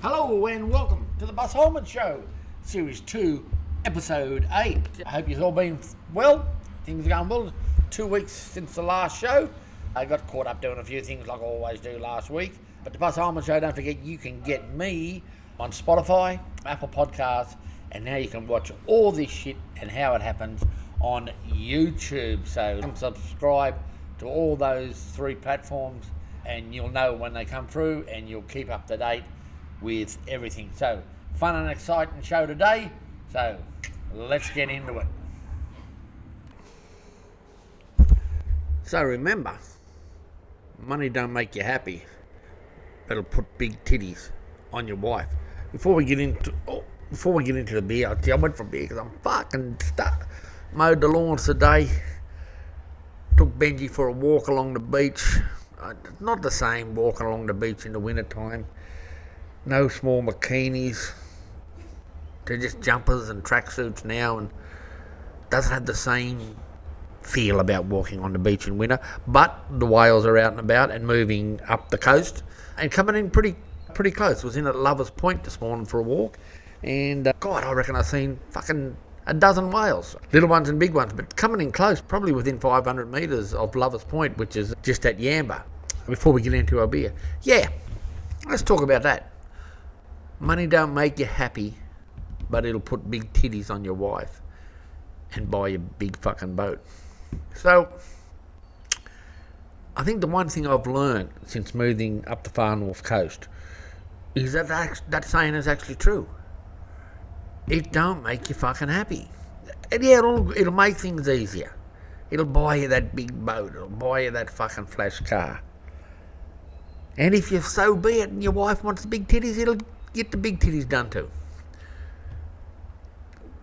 Hello and welcome to the Bus Hollman Show, Series 2, Episode 8. I hope you've all been well. Things are going well. 2 weeks since the last show. I got caught up doing a few things like I always do last week. But the Bus Hollman Show, don't forget, you can get me on Spotify, Apple Podcasts, and now you can watch all this shit and how it happens on YouTube. So subscribe to all those three platforms and you'll know when they come through and you'll keep up to date with everything. So, fun and exciting show today. So, let's get into it. So remember, money don't make you happy, but it'll put big titties on your wife. Before we get into the beer, I went for beer because I'm fucking stuck. Mowed the lawns today. Took Benji for a walk along the beach. Not the same walking along the beach in the winter time. No small bikinis. They're just jumpers and tracksuits now, and doesn't have the same feel about walking on the beach in winter. But the whales are out and about and moving up the coast and coming in pretty close. I was in at Lovers Point this morning for a walk, and God, I reckon I've seen fucking a dozen whales, little ones and big ones, but coming in close, probably within 500 metres of Lovers Point, which is just at Yamba. Before we get into our beer, let's talk about that. Money don't make you happy, but it'll put big titties on your wife and buy you a big fucking boat. So, I think the one thing I've learned since moving up the far north coast is that saying is actually true. It don't make you fucking happy. And yeah, it'll make things easier. It'll buy you that big boat. It'll buy you that fucking flash car. And if you're so be it and your wife wants the big titties, it'll get the big titties done too.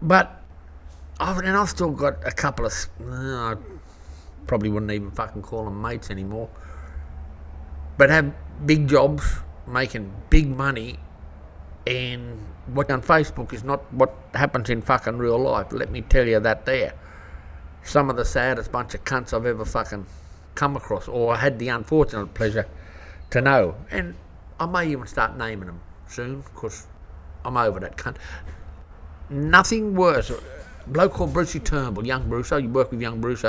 But, I've still got a couple of, I probably wouldn't even fucking call them mates anymore, but have big jobs, making big money, and what on Facebook is not what happens in fucking real life. Let me tell you that there. Some of the saddest bunch of cunts I've ever fucking come across, or had the unfortunate pleasure to know. And I may even start naming them soon, because I'm over that cunt. Nothing worse. A bloke called Brucey Turnbull, young Bruce. You worked with young Bruce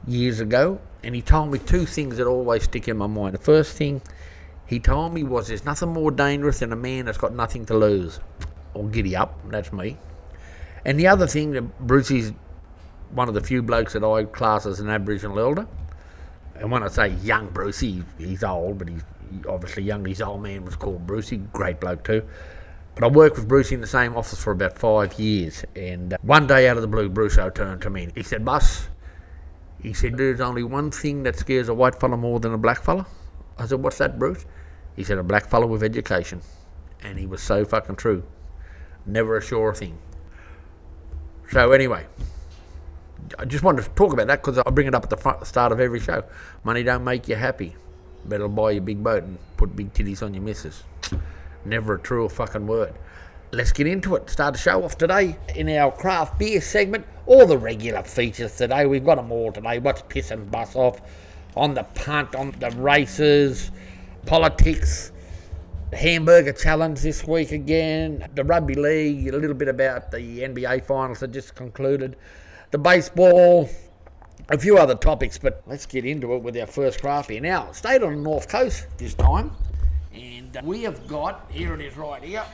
years ago, and he told me two things that always stick in my mind. The first thing he told me was there's nothing more dangerous than a man that's got nothing to lose. Or giddy up, that's me. And the other thing, that Brucey's one of the few blokes that I class as an Aboriginal elder. And when I say young Brucey, he's old, but he's obviously young. His old man was called Brucey, great bloke too. But I worked with Brucey in the same office for about 5 years. And one day out of the blue, Bruce turned to me. He said, "Bus," he said, "there's only one thing that scares a white fella more than a black fella." I said, "What's that, Bruce?" He said, "A black fella with education." And he was so fucking true. Never a sure thing. So anyway, I just wanted to talk about that because I bring it up at the start of every show. Money don't make you happy, but it'll buy you a big boat and put big titties on your missus. Never a truer fucking word. Let's get into it. Start the show off today in our craft beer segment. All the regular features today. We've got them all today. What's pissing Bus off? On the punt, on the races, politics, the hamburger challenge this week again, the rugby league, a little bit about the NBA finals that just concluded, the baseball, a few other topics, but let's get into it with our first craft beer. Now, stayed on the North Coast this time, and we have got, here it is right here.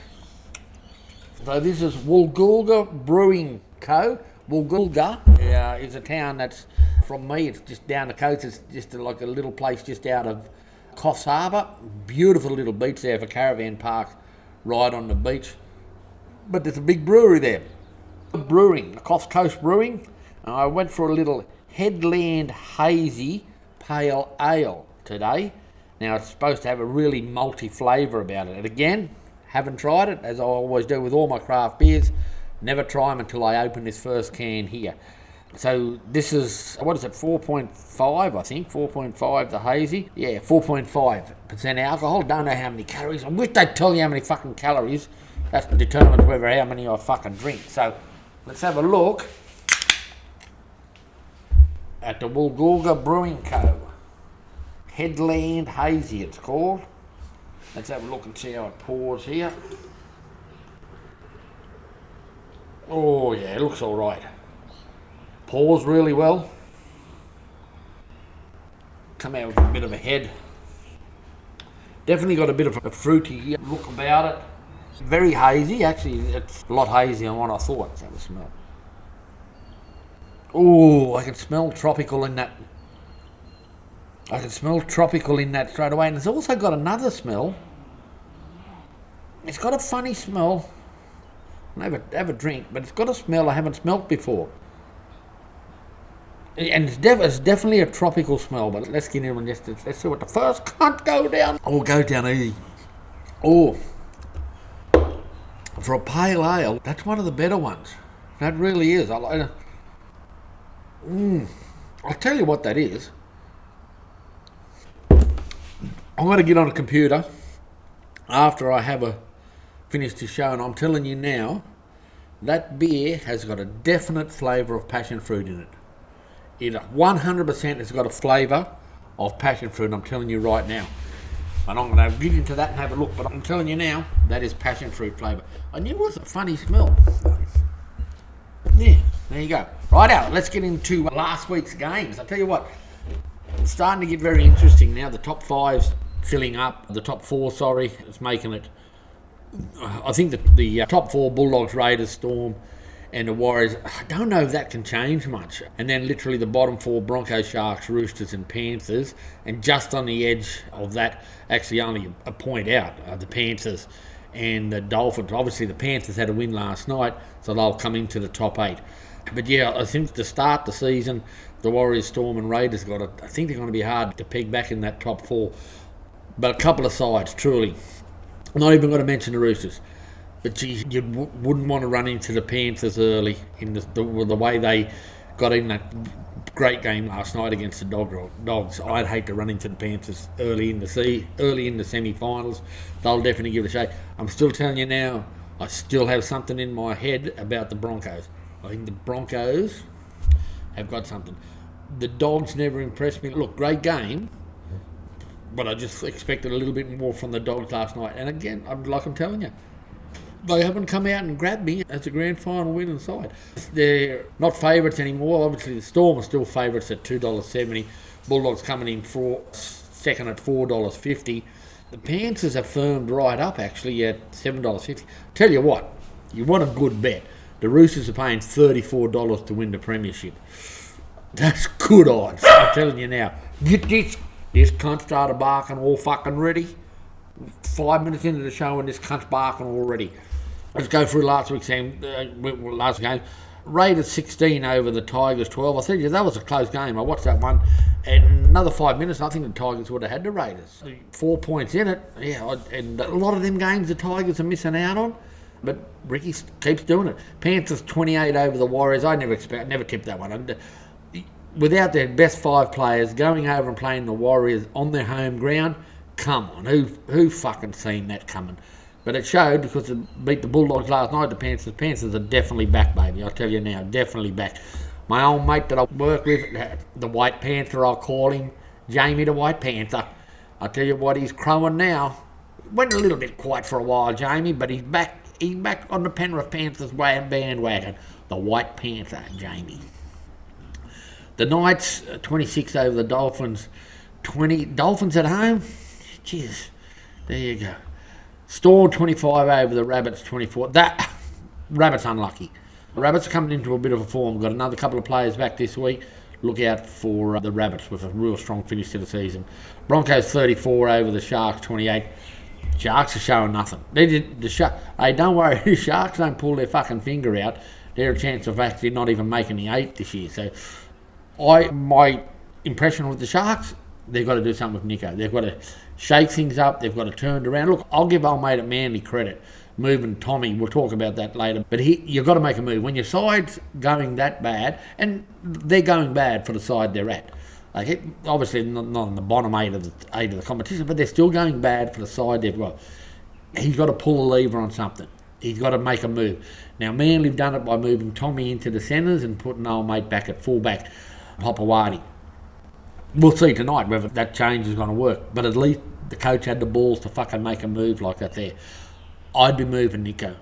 So this is Woolgoolga Brewing Co. Woolgoolga is a town that's, from me, it's just down the coast. It's just like a little place just out of Coffs Harbour. Beautiful little beach there for caravan parks right on the beach. But there's a big brewery there. Brewing, Coffs Coast Brewing. I went for a little Headland Hazy Pale Ale today. Now, it's supposed to have a really malty flavour about it. And again, haven't tried it, as I always do with all my craft beers. Never try them until I open this first can here. So this is, 4.5, I think. 4.5 the hazy. Yeah, 4.5% alcohol. Don't know how many calories. I wish they'd tell you how many fucking calories. That determines whether how many I fucking drink. So let's have a look at the Woolgoolga Brewing Co. Headland Hazy, it's called. Let's have a look and see how it pours here. Oh yeah, it looks all right. Pours really well. Come out with a bit of a head. Definitely got a bit of a fruity look about it. Very hazy, actually it's a lot hazier than what I thought. Let's have a smell. Oh, I can smell tropical in that. I can smell tropical in that straight away. And it's also got another smell. It's got a funny smell. I'll have a drink, but it's got a smell I haven't smelt before. And it's definitely a tropical smell, but let's get in and let's see what the first cunt go down. Oh, go down easy. Oh, for a pale ale, that's one of the better ones. That really is. I like it. I'll tell you what that is. I'm going to get on a computer after I have finished the show, and I'm telling you now, that beer has got a definite flavour of passion fruit in it. It 100% has got a flavour of passion fruit, I'm telling you right now. And I'm going to get into that and have a look, but I'm telling you now, that is passion fruit flavour. I knew it was a funny smell. Yeah, there you go. Right out, let's get into last week's games. I'll tell you what, it's starting to get very interesting now. The top five's filling up. The top four, it's making it. I think the top four, Bulldogs, Raiders, Storm, and the Warriors, I don't know if that can change much. And then literally the bottom four, Broncos, Sharks, Roosters and Panthers. And just on the edge of that, actually only a point out, the Panthers and the Dolphins. Obviously the Panthers had a win last night, so they'll come into the top 8. But yeah, I think to start the season, the Warriors, Storm and Raiders I think they're going to be hard to peg back in that top 4. But a couple of sides, truly. I'm not even going to mention the Roosters. But geez, you wouldn't want to run into the Panthers early in the way they got in that great game last night against the Dogs. I'd hate to run into the Panthers early in the semi-finals. They'll definitely give it a shake. I'm still telling you now, I still have something in my head about the Broncos. I think the Broncos have got something. The Dogs never impressed me. Look, great game, but I just expected a little bit more from the Dogs last night. And again, I'm telling you, they haven't come out and grabbed me as a grand final winning side. They're not favourites anymore. Obviously, the Storm are still favourites at $2.70. Bulldogs coming in second at $4.50. The Panthers have firmed right up, actually, at $7.50. Tell you what, you want a good bet. The Roosters are paying $34 to win the premiership. That's good odds, I'm telling you now. Get this cunt started barking all fucking ready. 5 minutes into the show and this cunt's barking already. Let's go through last game. Raiders 16 over the Tigers 12. I tell you, that was a close game. I watched that one. And another 5 minutes, I think the Tigers would have had the Raiders. 4 points in it. Yeah, and a lot of them games the Tigers are missing out on. But Ricky keeps doing it. Panthers 28 over the Warriors. I never tipped that one. Without their best 5 players going over and playing the Warriors on their home ground, come on, who fucking seen that coming? But it showed because it beat the Bulldogs last night. The Panthers are definitely back, baby. I'll tell you now, definitely back. My old mate that I work with, the White Panther, I'll call him, Jamie the White Panther. I'll tell you what, he's crowing now. Went a little bit quiet for a while, Jamie, but he's back. He's back on the Penrith Panthers bandwagon. The White Panther, Jamie. The Knights 26 over the Dolphins 20. Dolphins at home? Jeez, there you go. Storm 25 over the Rabbits 24. That Rabbits unlucky. Rabbits are coming into a bit of a form. Got another couple of players back this week. Look out for the Rabbits with a real strong finish to the season. Broncos 34 over the Sharks 28. Sharks are showing nothing. Hey, don't worry, the Sharks don't pull their fucking finger out. They're a chance of actually not even making the 8 this year. So my impression with the Sharks, they've got to do something with Nico. They've got to shake things up. They've got to turn it around. Look, I'll give old mate at Manly credit. Moving Tommy, we'll talk about that later. But you've got to make a move. When your side's going that bad, and they're going bad for the side they're at. Like obviously not on the bottom 8 of the competition, but they're still going bad for the side they've got. He's got to pull a lever on something. He's got to make a move. Now, Manly've done it by moving Tommy into the centres and putting old mate back at fullback, Hopewadi. We'll see tonight whether that change is going to work. But at least the coach had the balls to fucking make a move like that there, I'd be moving Nico.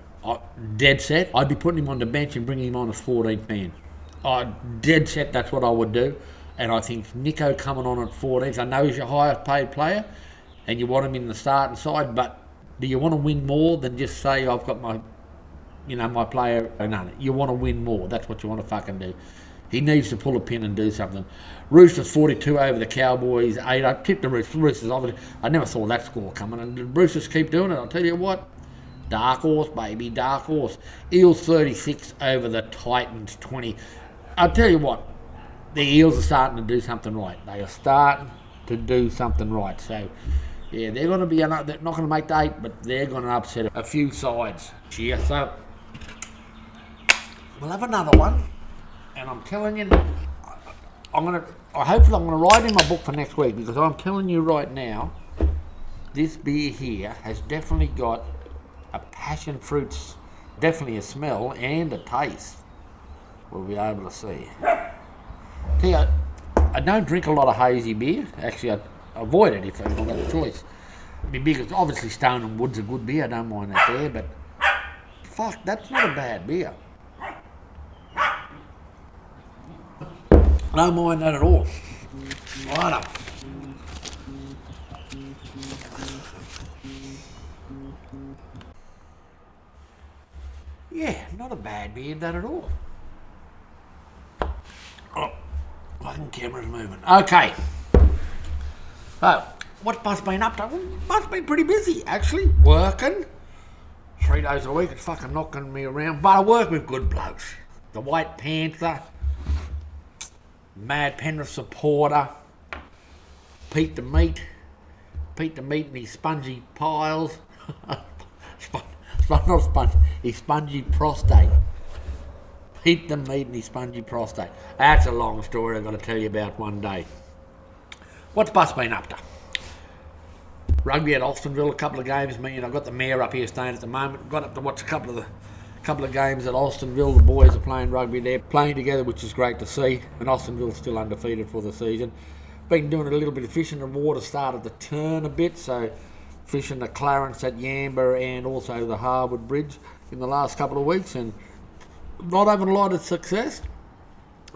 Dead set. I'd be putting him on the bench and bringing him on as 14th man. Dead set, that's what I would do. And I think Nico coming on at 14th, I know he's your highest paid player and you want him in the starting side, but do you want to win more than just say I've got my, my player? No, you want to win more. That's what you want to fucking do. He needs to pull a pin and do something. Roosters 42 over the Cowboys 8. I tipped the Roosters. I never saw that score coming. And the Roosters keep doing it. I'll tell you what. Dark horse, baby, dark horse. Eels 36 over the Titans 20. I'll tell you what. The Eels are starting to do something right. They are starting to do something right. So, yeah, they're going to be, they're not going to make the 8, but they're going to upset a few sides. Yeah, so we'll have another one. And I'm telling you, hopefully I'm going to write in my book for next week, because I'm telling you right now, this beer here has definitely got a passion fruits, definitely a smell and a taste. We'll be able to see. See, I don't drink a lot of hazy beer. Actually, I avoid it if I've got a choice. Because obviously Stone and Wood's a good beer. I don't mind that there, but fuck, that's not a bad beer. I don't mind that at all. Right up. Yeah, not a bad beer, that at all. Oh, fucking camera's moving. Okay. So, what's Bus been up to? Well, Bus been pretty busy, actually. Working. 3 days a week, it's fucking knocking me around. But I work with good blokes. The White Panther. Mad Penrith supporter, Pete the Meat and his spongy piles, not sponge, his spongy prostate. Pete the Meat and his spongy prostate. That's a long story I've got to tell you about one day. What's Bus been up to? Rugby at Alstonville, a couple of games. I've got the mayor up here staying at the moment. Got up to watch a couple of games at Alstonville. The boys are playing rugby there, playing together, which is great to see. And Alstonville's still undefeated for the season. Been doing a little bit of fishing. The water started to turn a bit, so fishing the Clarence at Yamba and also the Harwood Bridge in the last couple of weeks, and not having a lot of success.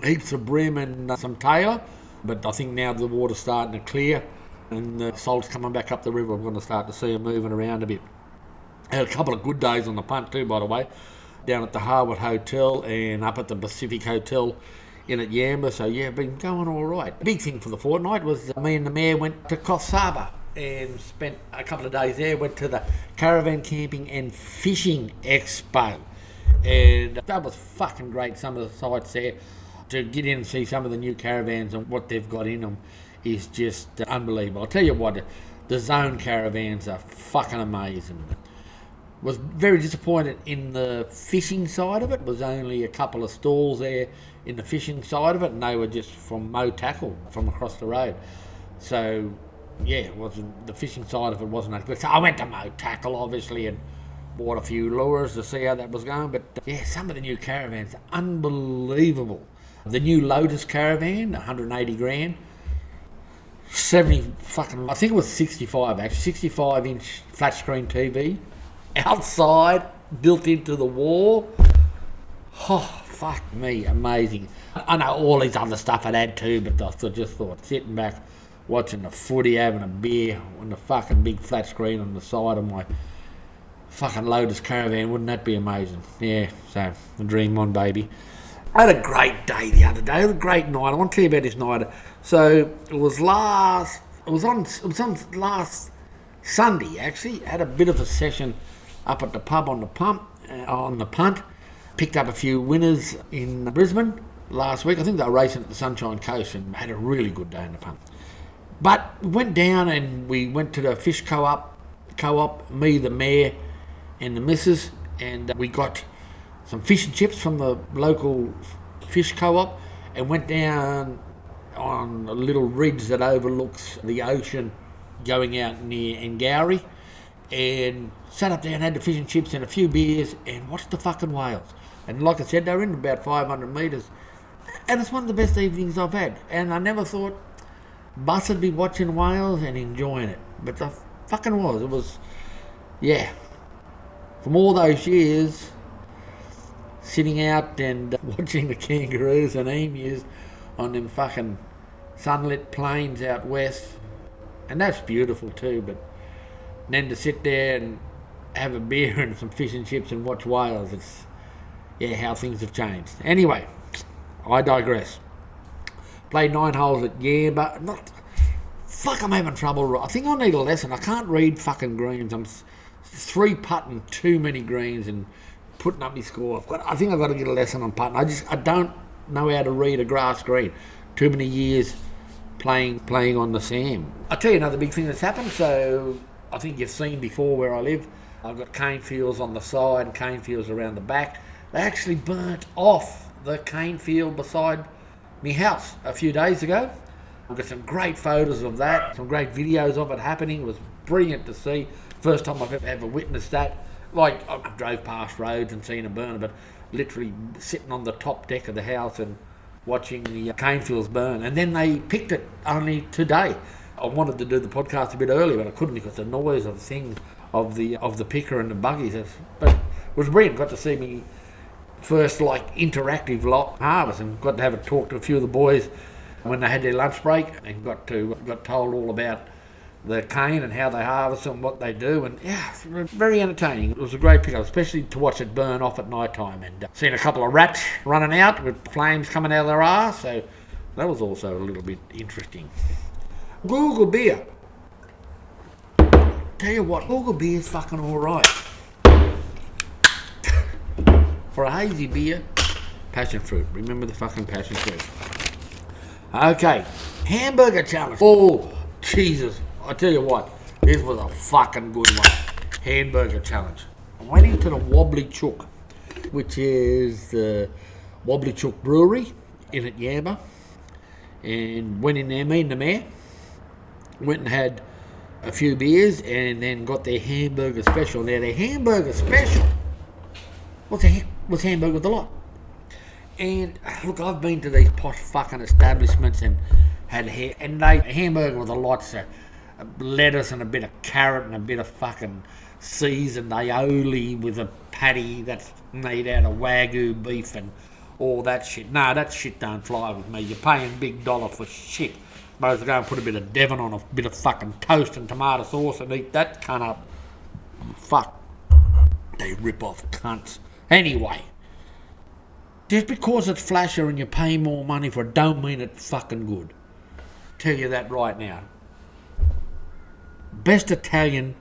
Heaps of brim and some tailor, but I think now the water's starting to clear and the salt's coming back up the river. I'm going to start to see them moving around a bit. Had a couple of good days on the punt too, by the way. Down at the Harwood Hotel and up at the Pacific Hotel in at Yamba. So yeah, been going all right. The big thing for the fortnight was me and the mayor went to Coffs Harbour and spent a couple of days there. Went to the Caravan Camping and Fishing Expo. And that was fucking great. Some of the sites there, to get in and see some of the new caravans and what they've got in them is just unbelievable. I'll tell you what, the Zone caravans are fucking amazing. Was very disappointed in the fishing side of it. Was only a couple of stalls there in the fishing side of it, and they were just from Mo Tackle from across the road. So yeah, the fishing side of it wasn't that good. So I went to Mo Tackle obviously and bought a few lures to see how that was going. But yeah, some of the new caravans are unbelievable. The new Lotus caravan, 180 grand. 70 fucking, I think it was 65 actually, 65-inch flat screen TV. Outside, built into the wall. Oh, fuck me, amazing. I know all these other stuff I'd add too, but I just thought sitting back, watching the footy, having a beer on the fucking big flat screen on the side of my fucking Lotus caravan, wouldn't that be amazing? Yeah, so the dream on, baby. I had a great day the other day. It was a great night. I want to tell you about this night. So it was on last Sunday actually. Had a bit of a session up at the pub on the punt. Picked up a few winners in Brisbane last week. I think they were racing at the Sunshine Coast and had a really good day in the punt. But we went down and we went to the fish co-op, me, the mayor and the missus, and we got some fish and chips from the local fish co-op and went down on a little ridge that overlooks the ocean going out near Ngowrie, and sat up there and had the fish and chips and a few beers and watched the fucking whales. And like I said, they were in about 500 metres, and it's one of the best evenings I've had. And I never thought Bus would be watching whales and enjoying it. But the fucking was. It was, yeah. From all those years, sitting out and watching the kangaroos and emus on them fucking sunlit plains out west. And that's beautiful too, but then to sit there and have a beer and some fish and chips and watch whales, it's, yeah, how things have changed. Anyway, I digress. Played 9 holes at Yamba. I'm having trouble. I think I need a lesson. I can't read fucking greens. I'm 3-putting too many greens and putting up my score. I think I've got to get a lesson on putting. I don't know how to read a grass green. Too many years playing on the sand. I'll tell you another big thing that's happened. So I think you've seen before where I live. I've got cane fields on the side and cane fields around the back. They actually burnt off the cane field beside my house a few days ago. I've got some great photos of that, some great videos of it happening. It was brilliant to see. First time I've ever witnessed that. Like, I drove past roads and seen a burn, but literally sitting on the top deck of the house and watching the cane fields burn. And then they picked it only today. I wanted to do the podcast a bit earlier, but I couldn't because the noise of things of the picker and the buggies. But it was brilliant. Got to see me first interactive harvest, and got to have a talk to a few of the boys when they had their lunch break, and got told all about the cane and how they harvest and what they do, and yeah, very entertaining. It was a great pickup, especially to watch it burn off at night time, and seen a couple of rats running out with flames coming out of their arse, so that was also a little bit interesting. Google beer. Tell you what, Google beer is fucking alright. For a hazy beer, passion fruit. Remember the fucking passion fruit. Okay, hamburger challenge. Oh, Jesus. I tell you what, this was a fucking good one. Hamburger challenge. I went into the Wobbly Chook, which is the Wobbly Chook Brewery in at Yamba, and went in there, me and the mayor. Went and had a few beers and then got their hamburger special. Now, their hamburger special was hamburger with a lot. And look, I've been to these posh fucking establishments and had a hamburger with a lot, so lettuce and a bit of carrot and a bit of fucking seasoned aioli with a patty that's made out of Wagyu beef and all that shit. No, that shit don't fly with me. You're paying big dollar for shit. Might as well go and put a bit of Devon on a bit of fucking toast and tomato sauce and eat that cunt up. Fuck. They rip off cunts. Anyway. Just because it's flasher and you pay more money for it, don't mean it's fucking good. Tell you that right now. Best Italian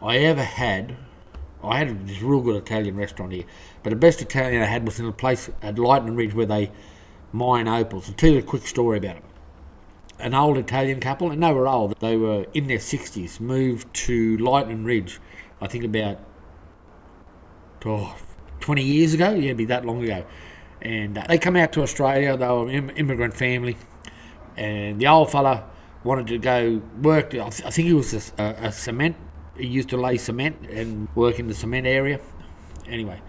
I ever had. I had this real good Italian restaurant here, but the best Italian I had was in a place at Lightning Ridge where they mine opals. I'll tell you a quick story about it. An old Italian couple, and they were old. They were in their 60s, moved to Lightning Ridge, I think about 20 years ago. Yeah, it'd be that long ago. And they come out to Australia. They were an immigrant family, and the old fella wanted to go work. I think he was a cement. He used to lay cement and work in the cement area. Anyway,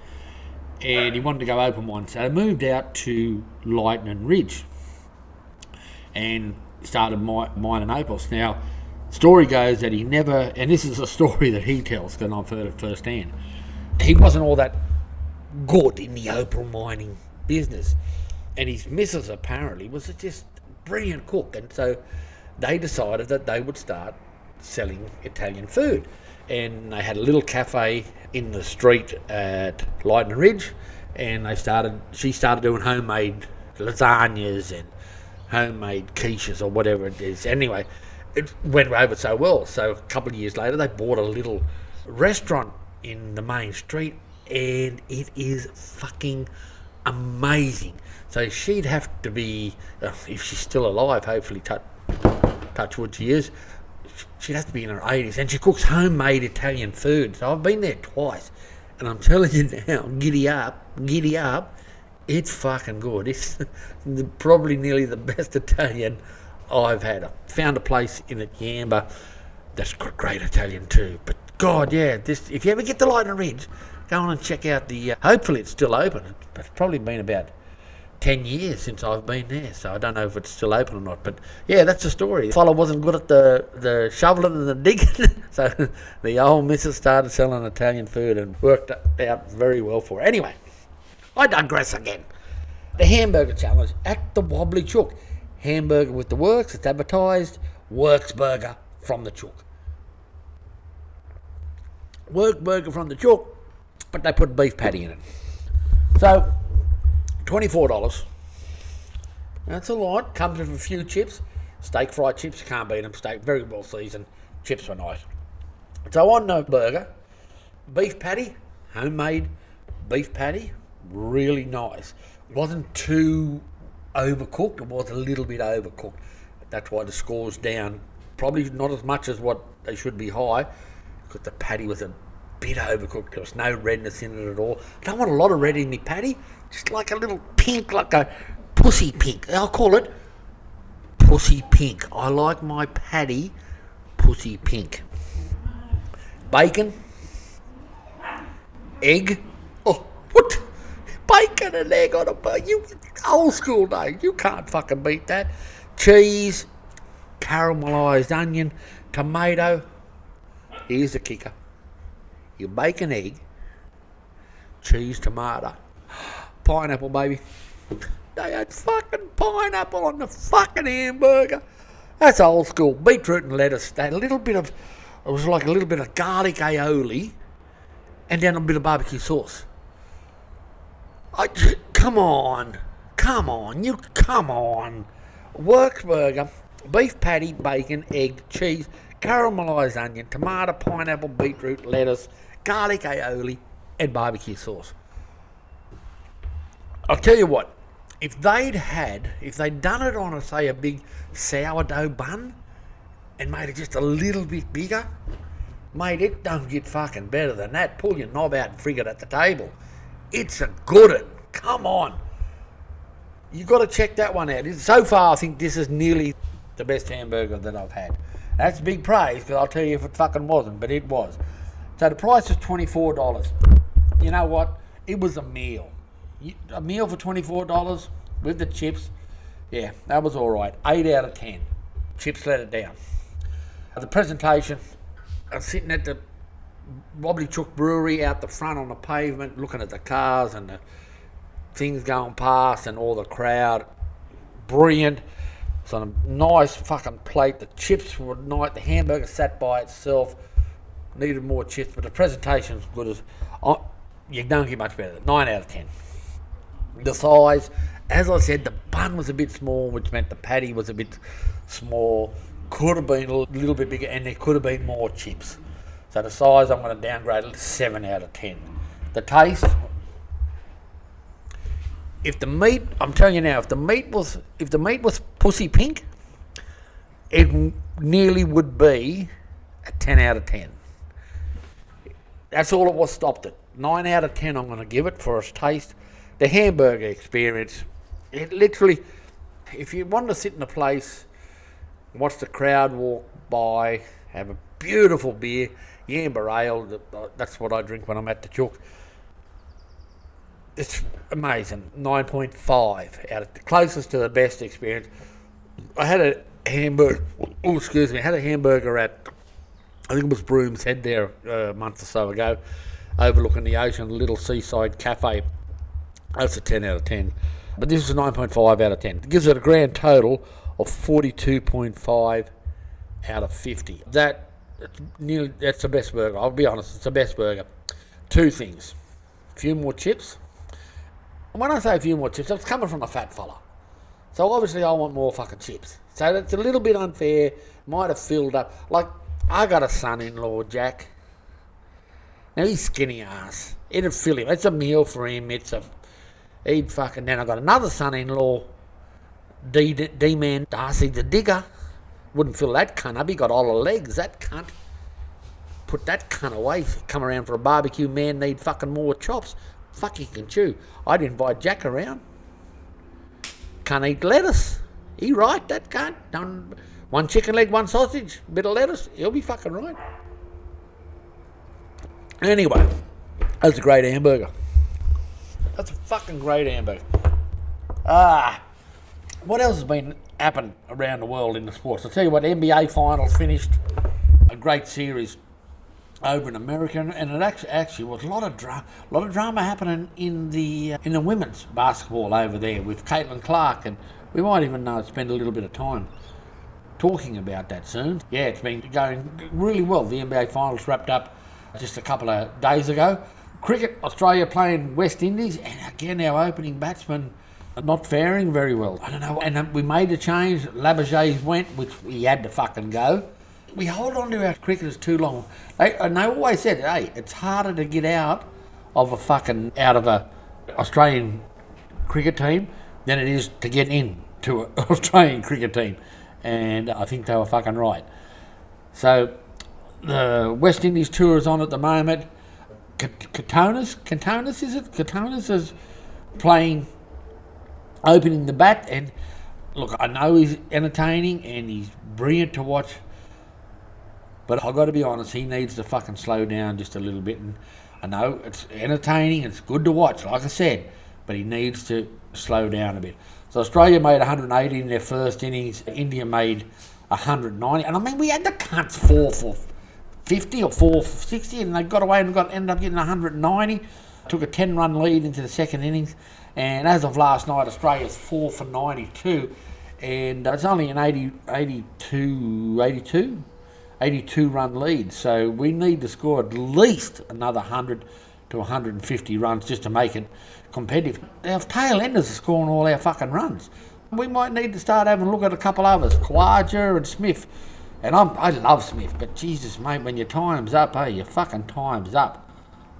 and he wanted to go open one, so they moved out to Lightning Ridge and started mining opals. Now, story goes that he never, and this is a story that he tells because I've heard it firsthand, he wasn't all that good in the opal mining business, and his missus apparently was just a brilliant cook, and so they decided that they would start selling Italian food, and they had a little cafe in the street at Lightning Ridge, and she started doing homemade lasagnas and homemade quiches or whatever it is. Anyway, it went over so well, so a couple of years later they bought a little restaurant in the main street, and it is fucking amazing. So she'd have to be, if she's still alive, hopefully touch wood she is, she'd have to be in her 80s, and she cooks homemade Italian food. So I've been there twice, and I'm telling you now, giddy up, it's fucking good. It's probably nearly the best Italian I've had. I found a place in Yamba that's got great Italian too. But God, yeah, if you ever get to Lightning Ridge, go on and check out hopefully it's still open. It's probably been about 10 years since I've been there, so I don't know if it's still open or not. But yeah, that's the story. The fella wasn't good at the shoveling and the digging, so the old missus started selling Italian food and worked out very well for her. Anyway, I digress again. The hamburger challenge at the Wobbly Chook. Hamburger with the works, it's advertised. Works burger from the Chook. Work burger from the Chook, but they put beef patty in it. So, $24. That's a lot. Comes with a few chips. Steak fried chips, you can't beat them. Steak, very well seasoned. Chips were nice. So on the burger, beef patty, homemade beef patty, really nice. Wasn't too overcooked, it was a little bit overcooked. That's why the score's down. Probably not as much as what they should be high, because the patty was a bit overcooked. There was no redness in it at all. Don't want a lot of red in the patty, just like a little pink, like a pussy pink. I'll call it pussy pink. I like my patty pussy pink. Bacon, egg. Oh, what? Bacon and egg on a burger. You old school days. You can't fucking beat that. Cheese, caramelised onion, tomato. Here's the kicker. Your bacon, egg, cheese, tomato, pineapple, baby. They had fucking pineapple on the fucking hamburger. That's old school. Beetroot and lettuce. They had a little bit of, it was like a little bit of garlic aioli, and then a bit of barbecue sauce. Come on. Works burger, beef patty, bacon, egg, cheese, caramelised onion, tomato, pineapple, beetroot, lettuce, garlic aioli, and barbecue sauce. I'll tell you what, if they'd done it on, say, a big sourdough bun and made it just a little bit bigger, mate, it don't get fucking better than that. Pull your knob out and frig it at the table. It's a good one. Come on. You've got to check that one out. So far, I think this is nearly the best hamburger that I've had. That's big praise, because I'll tell you if it fucking wasn't, but it was. So the price is $24. You know what? It was a meal. A meal for $24 with the chips. Yeah, that was all right. 8 out of 10. Chips let it down. The presentation, I was sitting at the Wobbly Chook Brewery out the front on the pavement, looking at the cars and the things going past and all the crowd. Brilliant. It's on a nice fucking plate. The chips were nice. The hamburger sat by itself. Needed more chips, but the presentation was good as... you don't get much better. 9 out of 10. The size, as I said, the bun was a bit small, which meant the patty was a bit small. Could have been a little bit bigger, and there could have been more chips. So the size, I'm going to downgrade it to 7 out of 10. The taste, if the meat, I'm telling you now, if the meat was pussy pink, it nearly would be a 10 out of 10. That's all it was, stopped it. 9 out of 10 I'm going to give it for its taste. The hamburger experience, it literally, if you want to sit in a place, watch the crowd walk by, have a beautiful beer, Yamba Ale, that's what I drink when I'm at the Chook. It's amazing. 9.5 out of the closest to the best experience. I had a hamburger, had a hamburger at, I think it was Broom's Head there a month or so ago, overlooking the ocean, a little seaside cafe. That's a 10 out of 10. But this is a 9.5 out of 10. It gives it a grand total of 42.5 out of 50. That's the best burger. I'll be honest, it's the best burger. Two things. A few more chips. And when I say a few more chips, it's coming from a fat fella. So obviously I want more fucking chips. So that's a little bit unfair. Might have filled up. Like, I got a son-in-law, Jack. Now he's skinny ass. It'd fill him. It's a meal for him. Then I got another son-in-law, D-Man Darcy the Digger. Wouldn't fill that cunt up. He got all the legs, that cunt. Put that cunt away. Come around for a barbecue, man, need fucking more chops. Fuck, he can chew. I'd invite Jack around. Can't eat lettuce. He right, that cunt. Done one chicken leg, one sausage, bit of lettuce. He'll be fucking right. Anyway, that's a great hamburger. That's a fucking great hamburger. What else has been happened around the world in the sports? I'll tell you what, NBA finals finished, a great series over in America, and it actually was a lot of drama happening in the women's basketball over there with Caitlin Clark, and we might even spend a little bit of time talking about that soon. Yeah, it's been going really well. The NBA finals wrapped up just a couple of days ago. Cricket, Australia playing West Indies, and again our opening batsman not faring very well. I don't know, and we made a change. Labuschagne went, which he had to fucking go. We hold on to our cricketers too long. And they always said, hey, it's harder to get out of a Australian cricket team than it is to get in to an Australian cricket team. And I think they were fucking right. So the West Indies tour is on at the moment. Katonis is playing, opening the bat, and look, I know he's entertaining and he's brilliant to watch, but I've got to be honest, he needs to fucking slow down just a little bit. And I know it's entertaining, it's good to watch, like I said, but he needs to slow down a bit. So Australia made 180 in their first innings, India made 190, and I mean, we had the cunts 4 for 50 or 4 for 60, and they got away and ended up getting 190, took a 10-run lead into the second innings, and as of last night, Australia's 4 for 92, and it's only an 82-run lead, so we need to score at least another 100 to 150 runs just to make it competitive. Our tail enders are scoring all our fucking runs. We might need to start having a look at a couple others, Khawaja and Smith. And I love Smith, but Jesus, mate, when your time's up, your fucking time's up.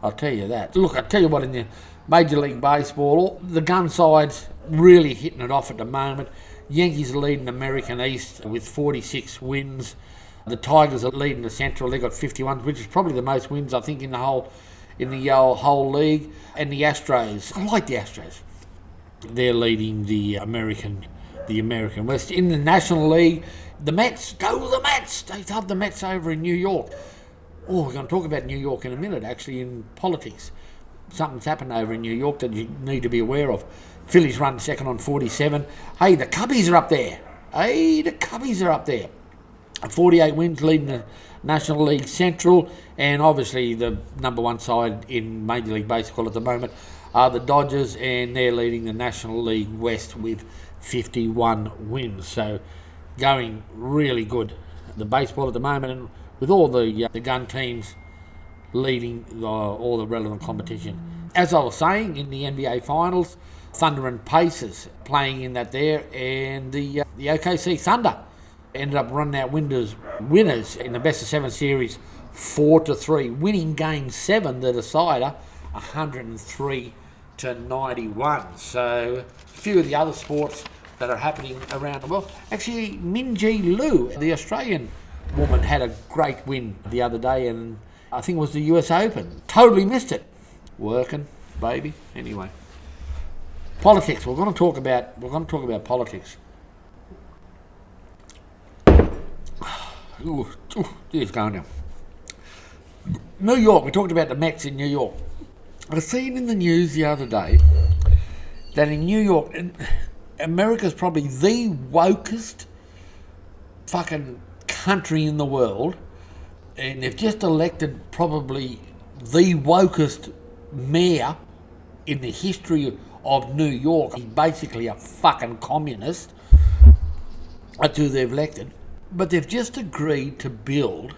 I'll tell you that. Look, I'll tell you what, in the Major League Baseball, the gun side's really hitting it off at the moment. Yankees are leading American East with 46 wins. The Tigers are leading the Central. They've got 51, which is probably the most wins, I think, in the whole league. And the Astros, I like the Astros. They're leading the American West. In the National League, the Mets, go the Mets. They have the Mets over in New York. Oh, we're going to talk about New York in a minute, actually, in politics. Something's happened over in New York that you need to be aware of. Phillies run second on 47. Hey, the Cubbies are up there. 48 wins, leading the National League Central, and obviously the number one side in Major League Baseball at the moment are the Dodgers, and they're leading the National League West with 51 wins. So going really good, the baseball at the moment, and with all the gun teams leading all the relevant competition. As I was saying, in the NBA Finals, Thunder and Pacers playing in that there, and the OKC Thunder ended up running out winners in the best-of-7 series 4-3, winning Game 7, the decider, 103-91. So a few of the other sports that are happening around the world. Actually, Minjee Liu, the Australian woman, had a great win the other day, and I think it was the US Open. Totally missed it. Working, baby. Anyway, politics. We're going to talk about politics. It's going now. New York. We talked about the Mets in New York. I seen in the news the other day that in New York, America's probably the wokest fucking country in the world, and they've just elected probably the wokest mayor in the history of New York. He's basically a fucking communist. That's who they've elected. But they've just agreed to build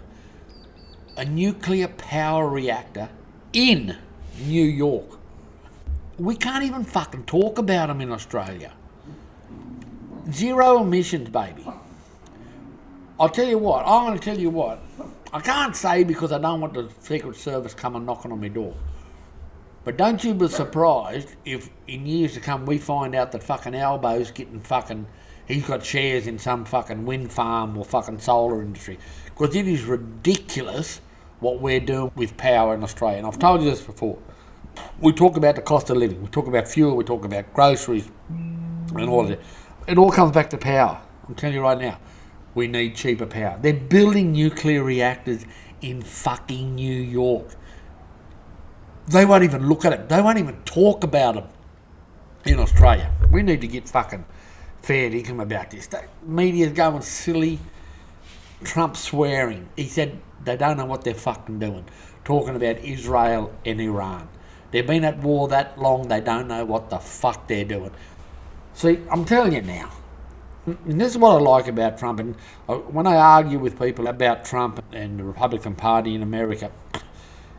a nuclear power reactor in New York. We can't even fucking talk about them in Australia. Zero emissions, baby. I'm going to tell you what. I can't say because I don't want the Secret Service coming knocking on my door. But don't you be surprised if in years to come we find out that fucking Albo's getting fucking... He's got shares in some fucking wind farm or fucking solar industry. Because it is ridiculous what we're doing with power in Australia. And I've told you this before. We talk about the cost of living. We talk about fuel. We talk about groceries and all of that. It all comes back to power. I'm telling you right now. We need cheaper power. They're building nuclear reactors in fucking New York. They won't even look at it. They won't even talk about them. in Australia. We need to get fucking fair dinkum about this. The media's going silly. Trump swearing. He said they don't know what they're fucking doing. Talking about Israel and Iran. They've been at war that long, they don't know what the fuck they're doing. See, I'm telling you now, and this is what I like about Trump, and when I argue with people about Trump and the Republican Party in America,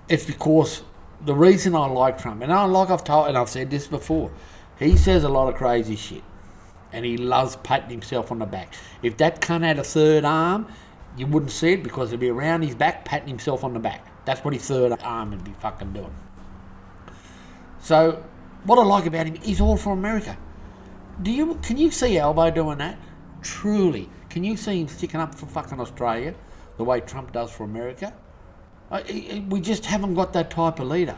it's because the reason I like Trump, and I've said this before, he says a lot of crazy shit, and he loves patting himself on the back. If that cunt had a third arm, you wouldn't see it because it'd be around his back patting himself on the back. That's what his third arm would be fucking doing. So, what I like about him, he's all for America. Can you see Albo doing that? Truly. Can you see him sticking up for fucking Australia the way Trump does for America? We just haven't got that type of leader.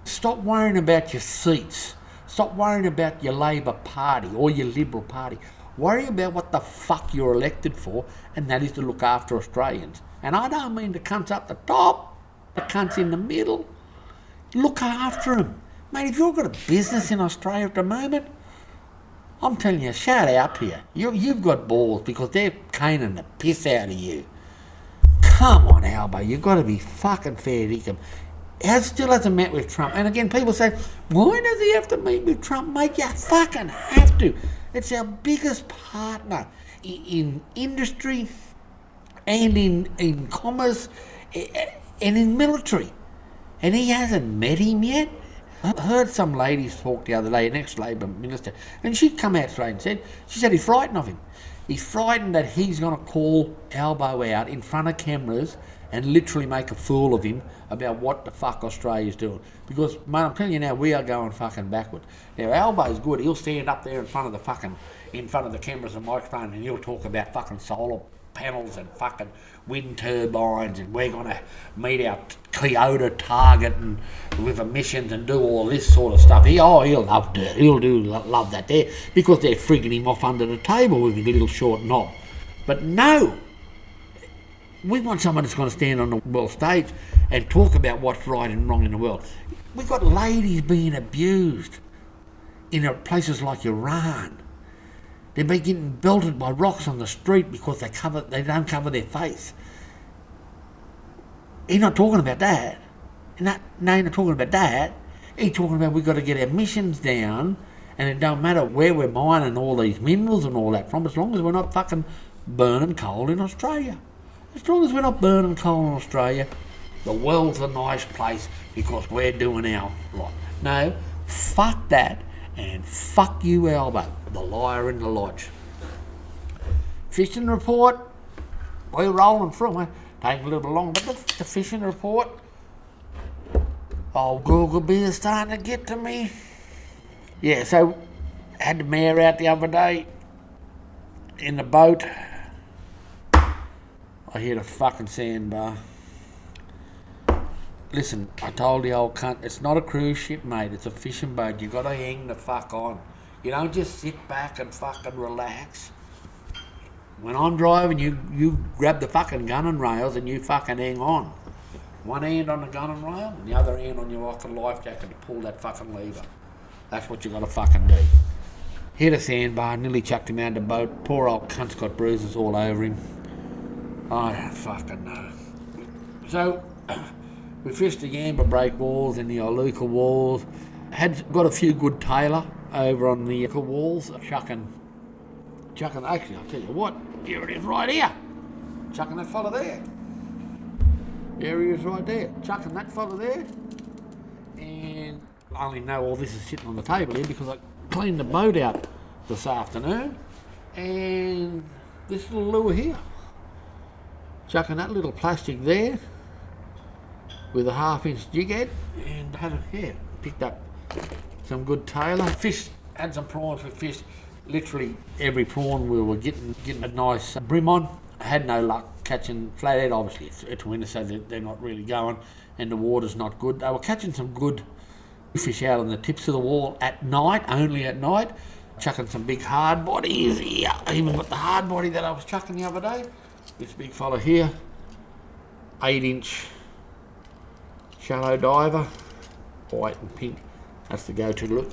Stop worrying about your seats. Stop worrying about your Labor Party or your Liberal Party. Worry about what the fuck you're elected for, and that is to look after Australians. And I don't mean the cunts up the top, the cunts in the middle. Look after them. Mate, if you've got a business in Australia at the moment, I'm telling you, shout out to you. You've got balls because they're caning the piss out of you. Come on, Albo, you've got to be fucking fair dinkum. He still hasn't met with Trump. And again, people say, why does he have to meet with Trump? Mate, you fucking have to. It's our biggest partner in industry and in commerce and in military. And he hasn't met him yet. I heard some ladies talk the other day, an ex-Labor minister, and she'd come out straight and she said he's frightened of him. He's frightened that he's going to call Albo out in front of cameras and literally make a fool of him about what the fuck Australia's doing. Because, mate, I'm telling you now, we are going fucking backward. Now, Albo's good. He'll stand up there in front of the cameras and microphone, and he'll talk about fucking solar panels and fucking wind turbines, and we're going to meet our Kyoto target and with emissions and do all this sort of stuff. He'll love that. He'll love that there because they're frigging him off under the table with his little short knob. But no, we want someone that's going to stand on the world stage and talk about what's right and wrong in the world. We've got ladies being abused in places like Iran. They've been getting belted by rocks on the street because they don't cover their face. He's not talking about that. He's not talking about that. He's talking about we've got to get our emissions down, and it don't matter where we're mining all these minerals and all that from, as long as we're not fucking burning coal in Australia. As long as we're not burning coal in Australia, the world's a nice place because we're doing our lot. No, fuck that, and fuck you, Albo, the liar in the lodge. Fishing report, we're rolling through it. Taking a little bit longer, but the fishing report, old Google Beer's starting to get to me. Yeah, so had the mayor out the other day in the boat. I hit a fucking sandbar. Listen, I told the old cunt, it's not a cruise ship, mate, it's a fishing boat. You got to hang the fuck on. You don't just sit back and fucking relax. When I'm driving, you grab the fucking gun and rails and you fucking hang on. One hand on the gun and rail and the other hand on your fucking life jacket to pull that fucking lever. That's what you got to fucking do. Hit a sandbar, nearly chucked him out of the boat. Poor old cunt's got bruises all over him. I don't fucking know. So, we fished the Yamba breakwalls and the Iluka walls. Got a few good tailor over on the walls, chucking, actually, I'll tell you what, here it is right here. Chucking that fella there. There he is right there. Chucking that fella there. And I only know all this is sitting on the table here because I cleaned the boat out this afternoon. And this little lure here. Chucking that little plastic there with a 1/2-inch jig head. And had it here. Picked up some good tailor. Fished, had some prawns we fished. Literally every prawn we were getting a nice brim on. I had no luck catching flathead. Obviously it's winter, so they're not really going and the water's not good. They were catching some good fish out on the tips of the wall at night, only at night. Chucking some big hard bodies here. I even got the hard body that I was chucking the other day. This big fella here, 8-inch shallow diver, white and pink. That's the go-to look.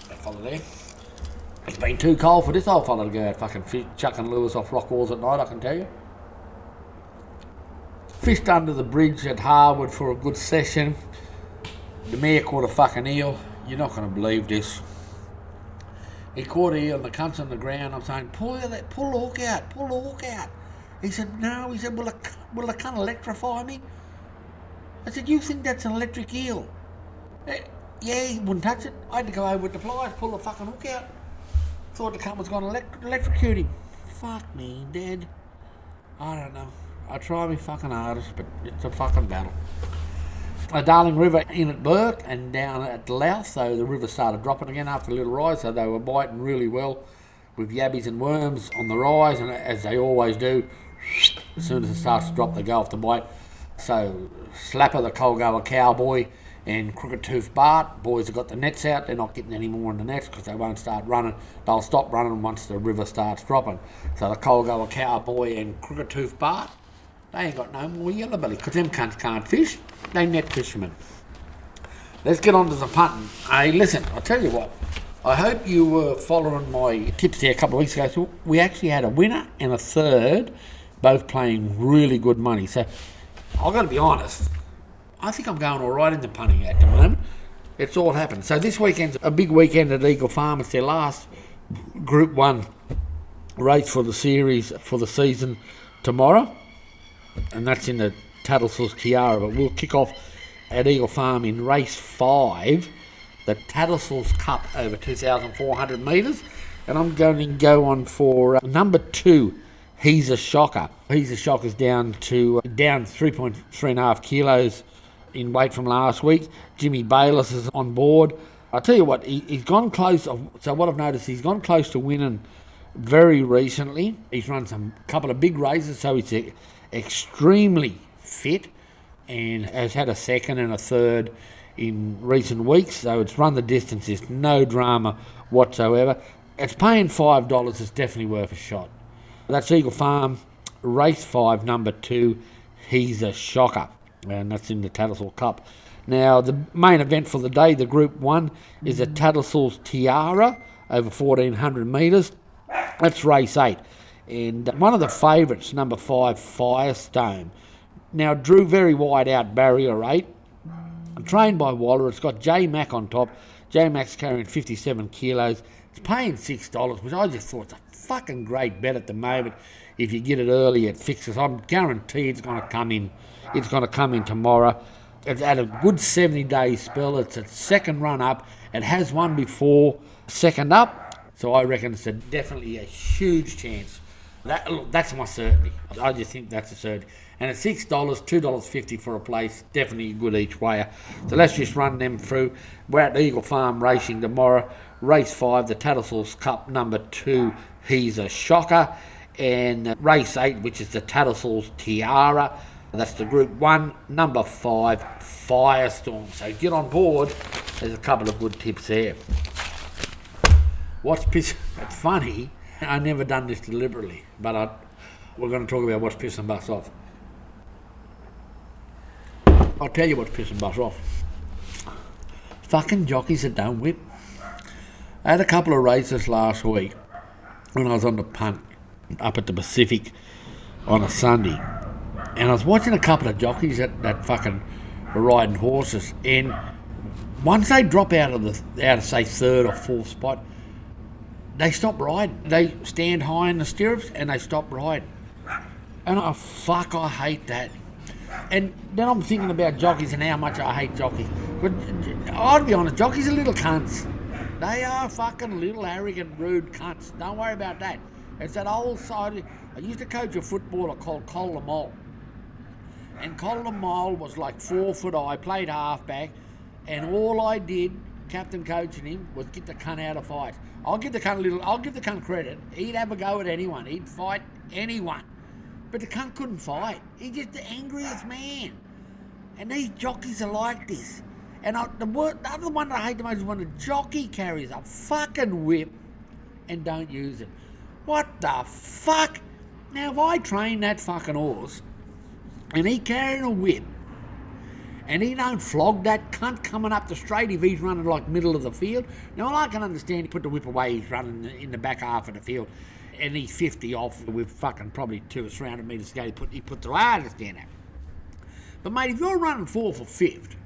That fella there. It's been too cold for this old fella to go out fucking chucking lures off rock walls at night, I can tell you. Fished under the bridge at Harwood for a good session. The mare caught a fucking eel. You're not going to believe this. He caught an eel and the cunt's on the ground. I'm saying, pull the hook out. He said, no. He said, will the cunt electrify me? I said, you think that's an electric eel? Yeah, he wouldn't touch it. I had to go over with the pliers, pull the fucking hook out. Thought the cunt was going to electrocute him. Fuck me, dead. I don't know. I try my fucking hardest, but it's a fucking battle. Darling River in at Burke and down at Louth, so the river started dropping again after a little rise, so they were biting really well with yabbies and worms on the rise, and as they always do, as soon as it starts to drop, they go off the bite. So Slapper, the Colgoa Cowboy, and Crooked Tooth Bart, boys have got the nets out. They're not getting any more in the nets because they won't start running. They'll stop running once the river starts dropping. So the Colgoa Cowboy and Crooked Tooth Bart, they ain't got no more yellow belly because them cunts can't fish. They net fishermen. Let's get on to some punting. Hey, listen, I'll tell you what. I hope you were following my tips there a couple of weeks ago. So we actually had a winner and a third, both playing really good money. So I've got to be honest, I think I'm going all right in the punting at the moment. It's all happened. So this weekend's a big weekend at Eagle Farm. It's their last Group 1 race for the series for the season tomorrow. And that's in the Tattersalls Tiara. But we'll kick off at Eagle Farm in race 5, the Tattersalls Cup over 2,400 metres. And I'm going to go on for number 2, He's a Shocker. He's a Shocker's down 3.5 kilos in weight from last week. Jimmy Bayliss is on board. I'll tell you what, he's gone close. So what I've noticed, he's gone close to winning very recently. He's run some couple of big races, so he's extremely fit and has had a second and a third in recent weeks. So it's run the distance. There's no drama whatsoever. It's paying $5. It's definitely worth a shot. That's Eagle Farm, race 5, number 2, He's a Shocker. And that's in the Tattersall Cup. Now, the main event for the day, the Group 1, is a Tattersall's Tiara over 1,400 metres. That's race 8. And one of the favourites, number 5, Firestone. Now, drew very wide out barrier 8. Trained by Waller. It's got J Mac on top. J Mac's carrying 57 kilos. It's paying $6, which I just thought it's a fucking great bet at the moment. If you get it early, it fixes. I'm guaranteed it's going to come in. It's going to come in tomorrow. It's had a good 70-day spell. It's a second run up. It has won before, second up. So I reckon it's definitely a huge chance. That's my certainty. I just think that's a certainty. And at $6, $2.50 for a place, definitely a good each wayer. So let's just run them through. We're at Eagle Farm racing tomorrow. Race 5, the Tattersall's Cup, number 2, He's a Shocker. And race 8, which is the Tattersall's Tiara. That's the Group 1, number 5, Firestorm. So get on board. There's a couple of good tips there. It's funny. I've never done this deliberately, but we're going to talk about what's pissing Bus off. I'll tell you what's pissing Bus off. Fucking jockeys that don't whip. I had a couple of races last week when I was on the punt up at the Pacific on a Sunday, and I was watching a couple of jockeys that fucking were riding horses, and once they drop out of say third or fourth spot, they stop riding. They stand high in the stirrups and they stop riding. And I hate that. And then I'm thinking about jockeys and how much I hate jockeys. But I'll be honest, jockeys are little cunts. They are fucking little arrogant, rude cunts. Don't worry about that. It's that old side. I used to coach a footballer called Cole Mole. And Cole Mole was like 4 foot high, played halfback, and all I did, captain coaching him, was get the cunt out of fights. I'll give the cunt credit. He'd have a go at anyone. He'd fight anyone. But the cunt couldn't fight. He's just the angriest man. And these jockeys are like this. And the other one that I hate the most is when a jockey carries a fucking whip and don't use it. What the fuck? Now, if I train that fucking horse and he carrying a whip And he don't flog that cunt coming up the straight if he's running like middle of the field. Now, I can understand he put the whip away, he's running in the back half of the field, and he's 50 off with fucking probably 200 or 300 metres to go. He put the, I understand that. But, mate, if you're running 4 for 5th,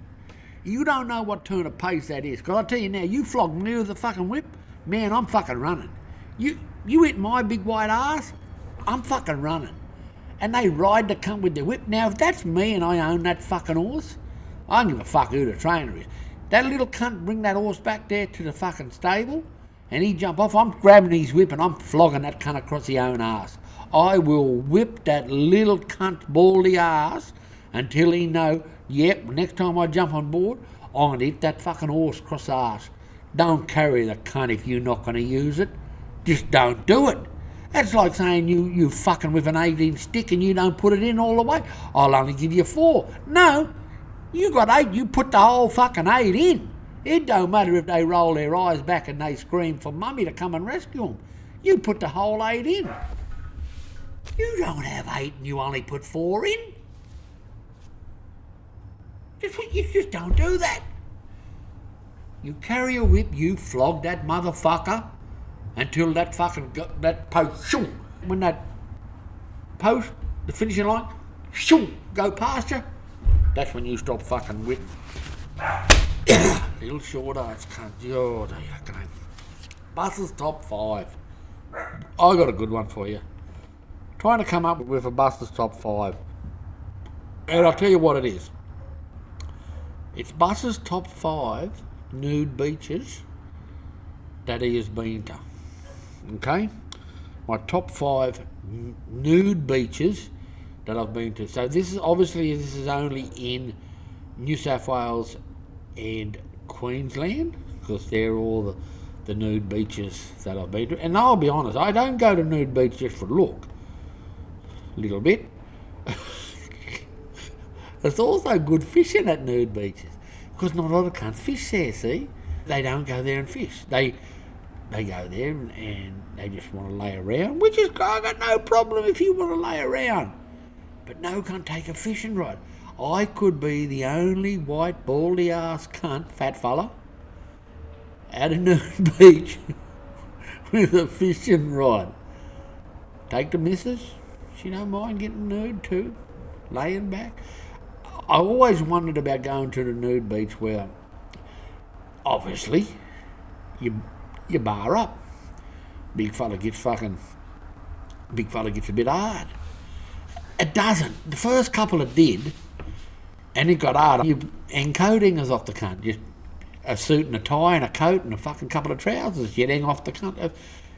you don't know what turn of pace that is. Because I tell you now, you flog me with the fucking whip, man, I'm fucking running. You hit my big white ass, I'm fucking running. And they ride the cunt with their whip. Now, if that's me and I own that fucking horse, I don't give a fuck who the trainer is. That little cunt bring that horse back there to the fucking stable and he jump off, I'm grabbing his whip and I'm flogging that cunt across the own ass. I will whip that little cunt baldy ass until he know, yep, next time I jump on board, I'm going to hit that fucking horse across the ass. Don't carry the cunt if you're not going to use it. Just don't do it. That's like saying you fucking with an 8-inch stick and you don't put it in all the way. I'll only give you 4. No, you got 8, you put the whole fucking 8 in. It don't matter if they roll their eyes back and they scream for mummy to come and rescue them. You put the whole 8 in. You don't have 8 and you only put 4 in. You just don't do that. You carry a whip, you flog that motherfucker until that fucking, that post, shoo, when that post, the finishing line, shoo, go past you, that's when you stop fucking whipping. Little short arts cunt, oh, there you go. Bus's top 5. I got a good one for you. Trying to come up with a Bus's top 5. And I'll tell you what it is. It's Bus's top 5 nude beaches that he has been to. Okay? My top 5 nude beaches that I've been to. So this is only in New South Wales and Queensland, because they're all the nude beaches that I've been to. And I'll be honest, I don't go to nude beach just for look. A little bit. There's also good fishing at nude beaches, because not a lot of cunts fish there, see? They don't go there and fish. They go there and they just want to lay around, which is, I got no problem if you want to lay around. But no cunt take a fishing rod. I could be the only white baldy ass cunt, fat fella, at a nude beach with a fishing rod. Take the missus, she don't mind getting nude too, laying back. I always wondered about going to the nude beach where, obviously, you bar up. Big fella gets a bit hard. It doesn't. The first couple it did, and it got hard. You encoding is off the cunt. Just a suit and a tie and a coat and a fucking couple of trousers. You'd hang off the cunt.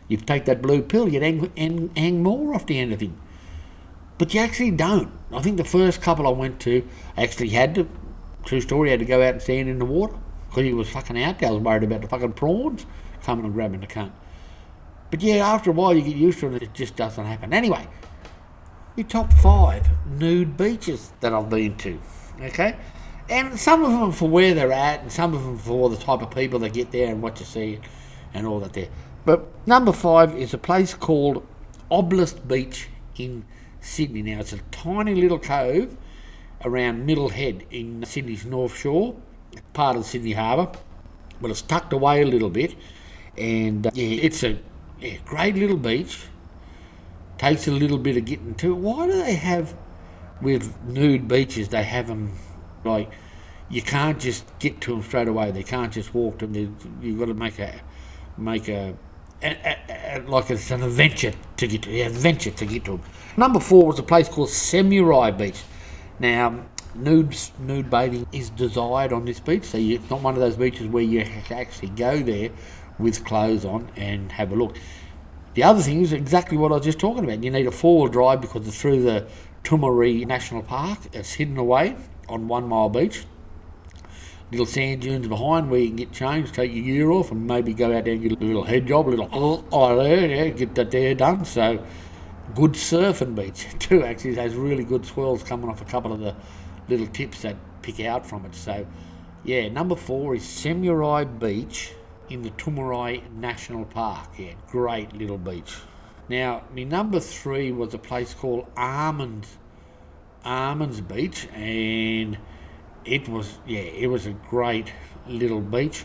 You take that blue pill, you'd hang more off the end of him. But you actually don't. I think the first couple I went to, I actually had to, true story, had to go out and stand in the water because he was fucking out there. I was worried about the fucking prawns coming and grabbing the cunt. But yeah, after a while you get used to it, it just doesn't happen. Anyway, your top 5 nude beaches that I've been to, okay? And some of them for where they're at, and some of them for the type of people that get there and what you see and all that there. But number 5 is a place called Obelisk Beach in Sydney. Now, it's a tiny little cove around Middle Head in Sydney's North Shore, part of Sydney Harbour, but it's tucked away a little bit. And it's a great little beach. Takes a little bit of getting to. Why do they have, with nude beaches, they have them like, you can't just get to them straight away. They can't just walk to them. You've got to make a like it's an adventure to get to them. Number 4 was a place called Samurai Beach. Now, nude bathing is desired on this beach, so it's not one of those beaches where you actually go there with clothes on and have a look. The other thing is exactly what I was just talking about. You need a 4-wheel drive because it's through the Tumaree National Park. It's hidden away on 1 Mile Beach. Little sand dunes behind where you can get changed, take your gear off, and maybe go out there and get a little head job, get that there done. So, good surfing beach too. Actually, it has really good swells coming off a couple of the little tips that pick out from it. So, yeah, number 4 is Samurai Beach in the Tumaree National Park. Yeah, great little beach. Now, my number 3 was a place called Almonds Beach, and It was a great little beach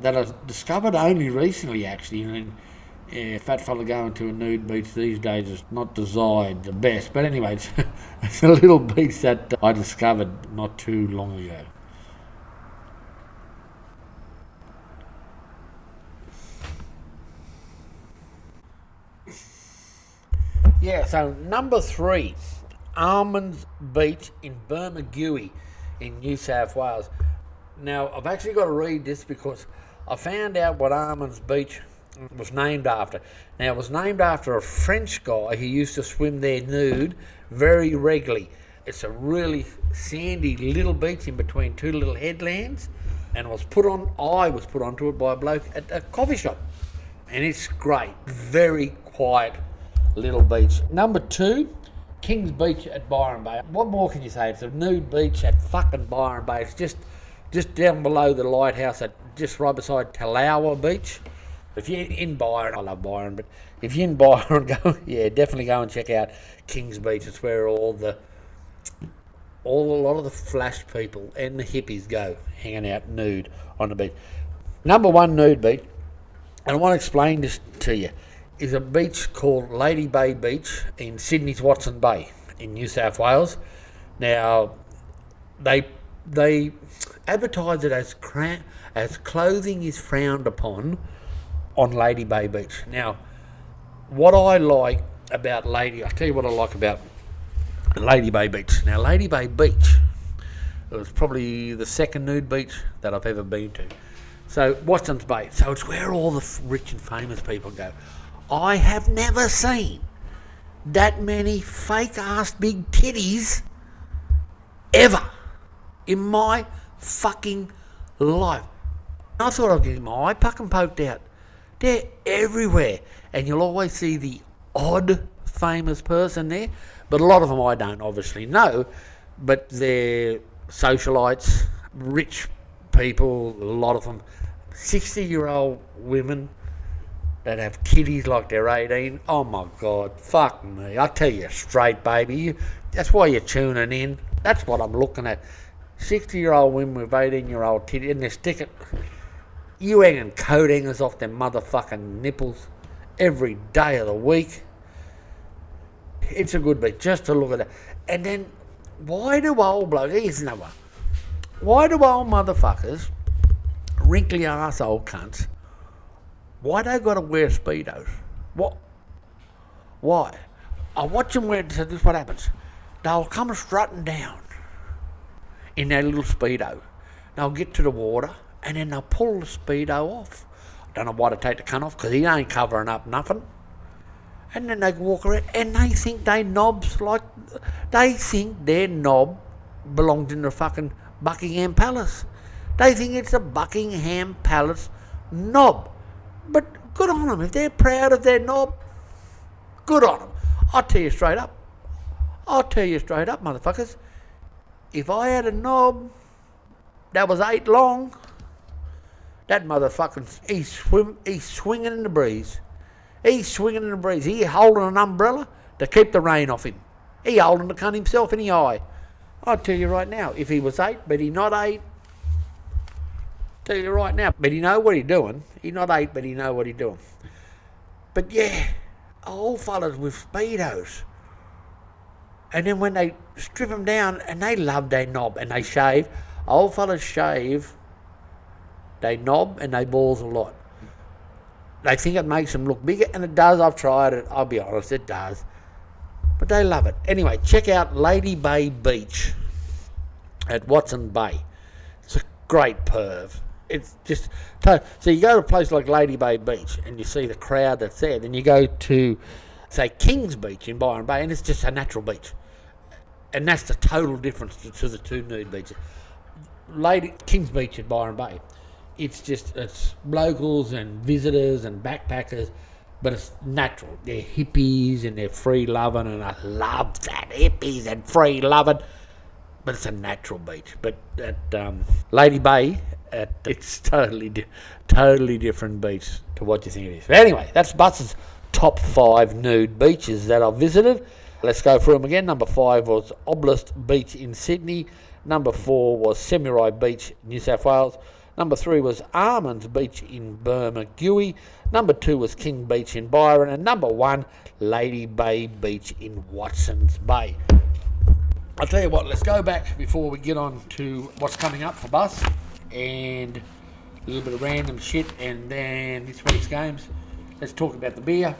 that I discovered only recently, actually. And a fat fella going to a nude beach these days is not desired the best. But anyway, it's a little beach that I discovered not too long ago. Yeah, so number 3, Almonds Beach in Bermagui in New South Wales. Now, I've actually got to read this because I found out what Almonds Beach was named after. Now, it was named after a French guy who used to swim there nude very regularly. It's a really sandy little beach in between two little headlands, and I was put onto it by a bloke at a coffee shop. And it's great, very quiet little beach. Number 2, Kings Beach at Byron Bay. What more can you say? It's a nude beach at fucking Byron Bay. It's just down below the lighthouse, just right beside Talawa Beach. If you're in Byron, I love Byron, but if you're in Byron, definitely go and check out Kings Beach. It's where a lot of the flash people and the hippies go hanging out nude on the beach. Number 1 nude beach, and I want to explain this to you, is a beach called Lady Bay Beach in Sydney's Watson Bay in New South Wales. Now, they advertise it as clothing is frowned upon on Lady Bay Beach. Now, what I like about I'll tell you what I like about Lady Bay Beach. Now, Lady Bay Beach, it was probably the second nude beach that I've ever been to. So, Watson's Bay. So, it's where all the rich and famous people go. I have never seen that many fake-ass big titties ever in my fucking life. I thought I'd get my eye fucking poked out. They're everywhere. And you'll always see the odd famous person there. But a lot of them I don't obviously know. But they're socialites, rich people, a lot of them. 60-year-old women that have kiddies like they're 18. Oh my God, fuck me. I tell you straight, baby. That's why you're tuning in. That's what I'm looking at. 60-year-old women with 18-year-old titties, and they're sticking you hanging coat hangers off their motherfucking nipples every day of the week. It's a good beat just to look at it. And then, why do old motherfuckers, wrinkly arsehole cunts, why they got to wear Speedos? What? Why? I watch them wear, so this is what happens. They'll come strutting down in their little Speedo. They'll get to the water and then they'll pull the Speedo off. I don't know why to take the cunt off because he ain't covering up nothing. And then they walk around and they think they knobs they think their knob belongs in the fucking Buckingham Palace. They think it's a Buckingham Palace knob. But good on them. If they're proud of their knob, good on them. I'll tell you straight up, motherfuckers. If I had a knob that was 8 long, that motherfucker, he's swinging in the breeze. He's swinging in the breeze. He holding an umbrella to keep the rain off him. He holding the cunt himself in the eye. I'll tell you right now, if he was 8, but he not 8, tell you right now, but he know what he's doing. He not 8, but he know what he's doing. But yeah, old fellas with Speedos. And then when they strip them down, and they love their knob, and they shave. Old fellas shave they knob and they balls a lot. They think it makes them look bigger, and it does. I've tried it. I'll be honest, it does. But they love it. Anyway, check out Lady Bay Beach at Watson Bay. It's a great perv. It's just... So you go to a place like Lady Bay Beach and you see the crowd that's there. Then you go to, say, Kings Beach in Byron Bay, and it's just a natural beach. And that's the total difference to the two nude beaches. Kings Beach at Byron Bay. It's locals and visitors and backpackers, but it's natural. They're hippies and they're free loving, and I love that, hippies and free loving. But it's a natural beach. But at Lady Bay, it's totally different beach to what you think it is. But anyway, that's Bus's top 5 nude beaches that I've visited. Let's go through them again. Number 5 was Obelisk Beach in Sydney. Number 4 was Samurai Beach, New South Wales. Number 3 was Almonds Beach in Bermagui. Number 2 was King Beach in Byron. And number 1, Lady Bay Beach in Watson's Bay. I'll tell you what, let's go back before we get on to what's coming up for Bus and a little bit of random shit, and then this week's games. Let's talk about the beer.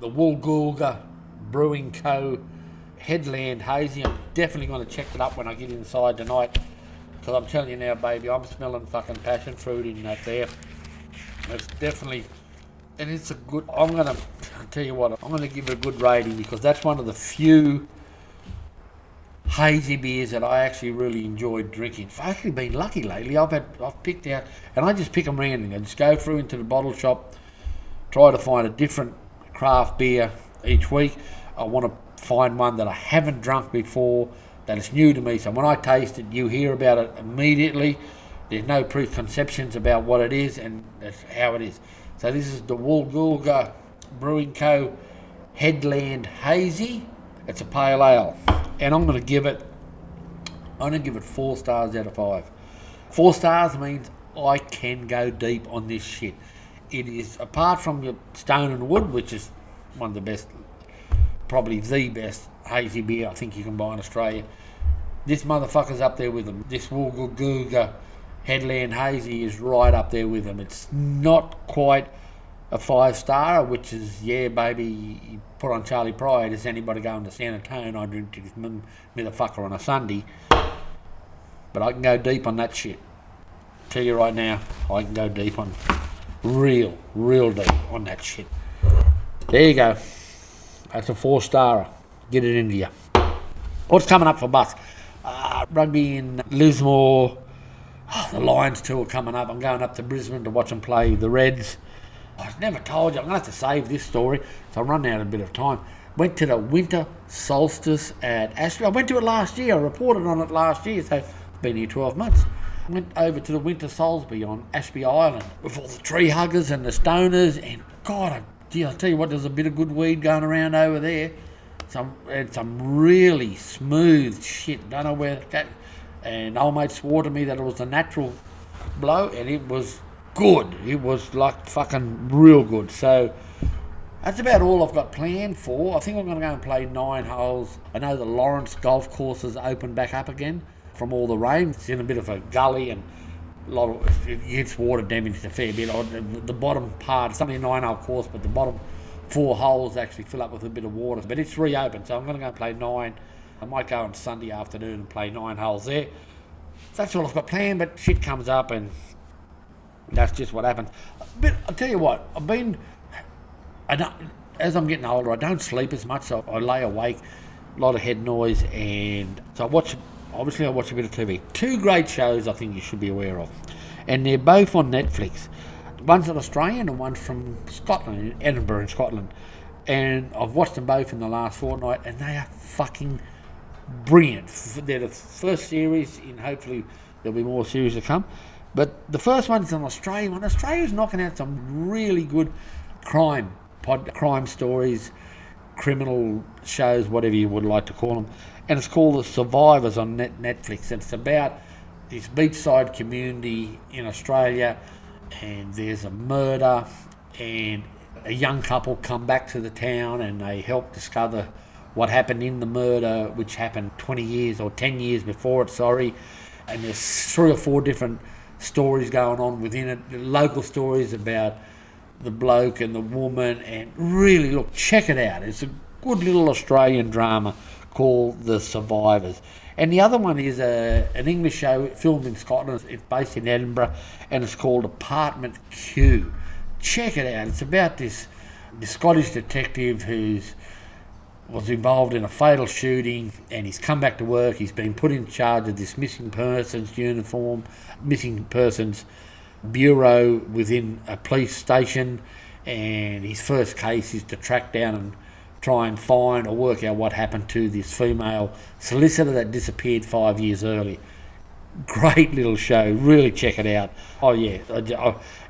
The Woolgoolga Brewing Co. Headland Hazy. I'm definitely going to check it up when I get inside tonight, because I'm telling you now, baby, I'm smelling fucking passion fruit in that there. It's definitely, and it's a good, I'll tell you what, I'm going to give it a good rating, because that's one of the few hazy beers that I actually really enjoyed drinking. I've actually been lucky lately. I've picked out, and I just pick them randomly. I just go through into the bottle shop, try to find a different craft beer each week. I want to find one that I haven't drunk before, that is new to me. So when I taste it, you hear about it immediately. There's no preconceptions about what it is, and that's how it is. So this is the Woolgoolga Brewing Co. Headland Hazy. It's a pale ale, and I'm going to give it 4 stars out of 5. 4 stars means I can go deep on this shit. It is, apart from your Stone and Wood, which is one of the best, probably the best hazy beer I think you can buy in Australia, this motherfucker's up there with them. This Woolgoolga Headland Hazy is right up there with them. It's not quite a 5-star, which is, yeah, baby, you put on Charlie Pride. Is anybody going to San Antonio? I drink this motherfucker on a Sunday. But I can go deep on that shit. Tell you right now, I can go deep on, real deep on that shit. There you go. That's a 4-star. Get it into you. What's coming up for Bus? Rugby in Lismore. The Lions tour coming up. I'm going up to Brisbane to watch them play the Reds. I've never told you. I'm going to have to save this story, so I'm running out of a bit of time. Went to the winter solstice at Ashby. I went to it last year. I reported on it last year, so I've been here 12 months. Went over to the winter Salisbury on Ashby Island with all the tree huggers and the stoners, and God, I'll tell you what, there's a bit of good weed going around over there. Some really smooth shit. Don't know where it came. And old mate swore to me that it was a natural blow, and it was good. It was like fucking real good. So that's about all I've got planned for. I think I'm going to go and play 9 holes. I know the Lawrence golf course has opened back up again from all the rain. It's in a bit of a gully, and a lot of it's water damaged a fair bit. The bottom part, it's only a 9-hole course, but the bottom 4 holes actually fill up with a bit of water. But it's reopened, so I'm going to go and play 9. I might go on Sunday afternoon and play 9 holes there. That's all I've got planned, but shit comes up, and that's just what happens. But I'll tell you what, as I'm getting older, I don't sleep as much, so I lay awake, a lot of head noise, and so I watch a bit of TV. 2 great shows I think you should be aware of, and they're both on Netflix. One's an Australian and one's from Scotland, Edinburgh in Scotland, and I've watched them both in the last fortnight, and they are fucking brilliant. They're the first series, and hopefully there'll be more series to come. But the first one's an Australian one. Australia's knocking out some really good crime stories, criminal shows, whatever you would like to call them. And it's called The Survivors on Netflix. And it's about this beachside community in Australia, and there's a murder, and a young couple come back to the town, and they help discover what happened in the murder, which happened 20 years or 10 years before it, and there's 3 or 4 different stories going on within it, local stories about the bloke and the woman, and really, look, check it out. It's a good little Australian drama called The Survivors. And the other one is an English show filmed in Scotland. It's based in Edinburgh, and it's called Apartment Q. Check it out. It's about this Scottish detective who's was involved in a fatal shooting, and he's come back to work. He's been put in charge of this missing persons bureau within a police station, and his first case is to track down and try and find or work out what happened to this female solicitor that disappeared 5 years early. Great little show, really check it out. Oh yeah, and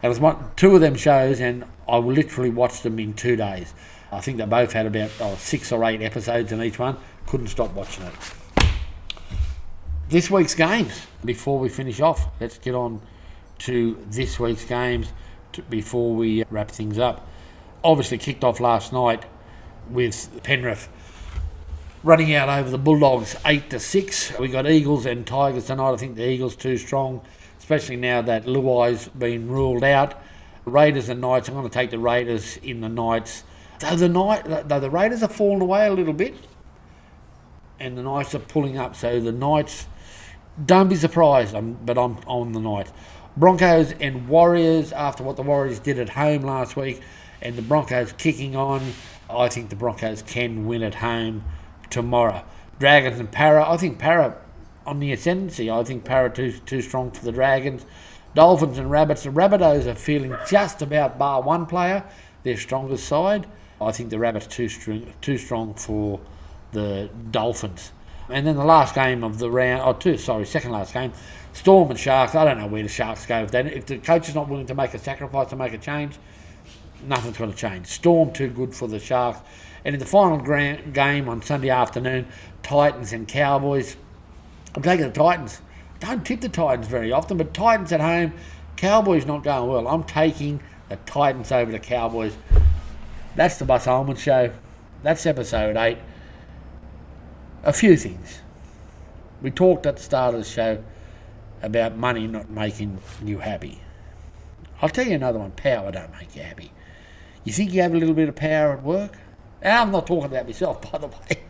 it was 2 of them shows, and I literally watched them in 2 days. I think they both had about 6 or 8 episodes in each one. Couldn't stop watching it. This week's games, before we finish off, let's get on to this week's games before we wrap things up. Obviously kicked off last night with Penrith running out over the Bulldogs 8-6. We got Eagles and Tigers tonight. I think the Eagles too strong, especially now that Luai's been ruled out. Raiders and Knights, I'm going to take the Raiders in the Knights. Though the Raiders are falling away a little bit and the Knights are pulling up, so the Knights, don't be surprised, but I'm on the Knights. Broncos and Warriors, after what the Warriors did at home last week and the Broncos kicking on, I think the Broncos can win at home tomorrow. Dragons and Para, I think Para on the ascendancy. I think Para too strong for the Dragons. Dolphins and Rabbits. The Rabbitohs are feeling just about bar one player, their strongest side. I think the Rabbits too strong for the Dolphins. And then the last game of the round, second last game, Storm and Sharks. I don't know where the Sharks go with that. If the coach is not willing to make a sacrifice to make a change, nothing's going to change. Storm too good for the Sharks. And in the final game on Sunday afternoon, Titans and Cowboys. I'm taking the Titans. Don't tip the Titans very often, but Titans at home, Cowboys not going well. I'm taking the Titans over the Cowboys. That's the Bus Hollman Show. That's episode 8. A few things. We talked at the start of the show about money not making you happy. I'll tell you another one. Power don't make you happy. You think you have a little bit of power at work? And I'm not talking about myself, by the way,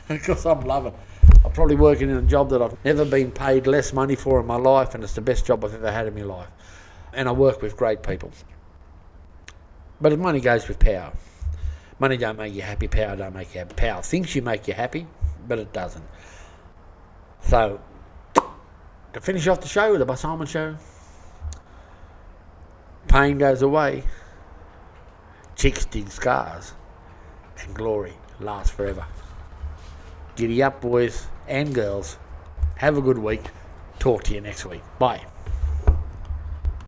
because I'm loving it. I'm probably working in a job that I've never been paid less money for in my life, and it's the best job I've ever had in my life. And I work with great people. But money goes with power. Money don't make you happy, power don't make you happy. Power thinks you make you happy, but it doesn't. So, to finish off the show with the Bus Hollman Show, pain goes away, chicks dig scars, and glory lasts forever. Giddy up, boys and girls. Have a good week. Talk to you next week. Bye.